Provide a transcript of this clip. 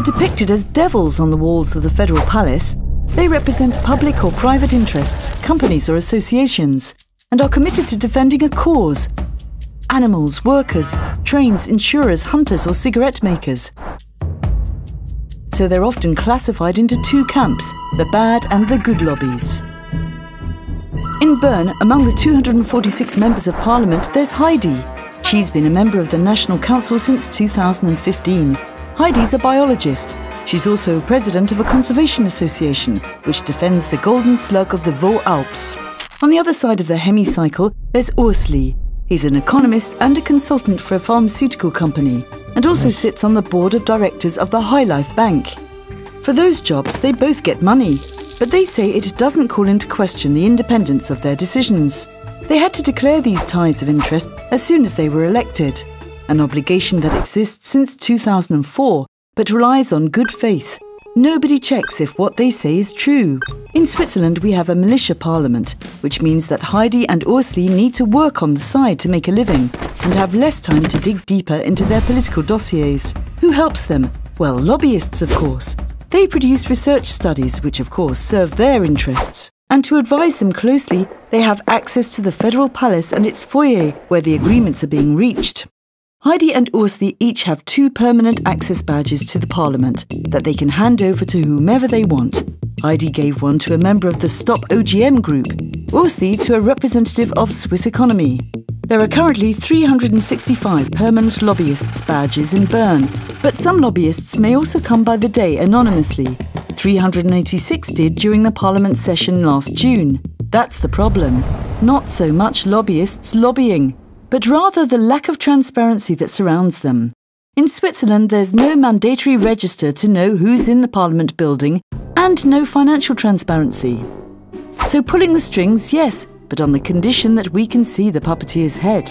They're depicted as devils on the walls of the Federal Palace. They represent public or private interests, companies or associations, and are committed to defending a cause: animals, workers, trains, insurers, hunters or cigarette makers. So they're often classified into two camps, the bad and the good lobbies. In Bern, among the 246 members of Parliament, there's Heidi. She's been a member of the National Council since 2015. Heidi's a biologist. She's also president of a conservation association, which defends the golden slug of the Vaud Alps. On the other side of the hemicycle, there's Ursli. He's an economist and a consultant for a pharmaceutical company, and also sits on the board of directors of the High Life Bank. For those jobs, they both get money, but they say it doesn't call into question the independence of their decisions. They had to declare these ties of interest as soon as they were elected, an obligation that exists since 2004, but relies on good faith. Nobody checks if what they say is true. In Switzerland, we have a militia parliament, which means that Heidi and Ursli need to work on the side to make a living and have less time to dig deeper into their political dossiers. Who helps them? Well, lobbyists, of course. They produce research studies, which of course serve their interests. And to advise them closely, they have access to the Federal Palace and its foyer, where the agreements are being reached. Heidi and Ursli each have 2 permanent access badges to the Parliament that they can hand over to whomever they want. Heidi gave one to a member of the Stop OGM group, Ursli to a representative of Swiss economy. There are currently 365 permanent lobbyists' badges in Bern, but some lobbyists may also come by the day anonymously. 386 did during the Parliament session last June. That's the problem. Not so much lobbyists lobbying, but rather the lack of transparency that surrounds them. In Switzerland, there's no mandatory register to know who's in the Parliament building and no financial transparency. So pulling the strings, yes, but on the condition that we can see the puppeteer's head.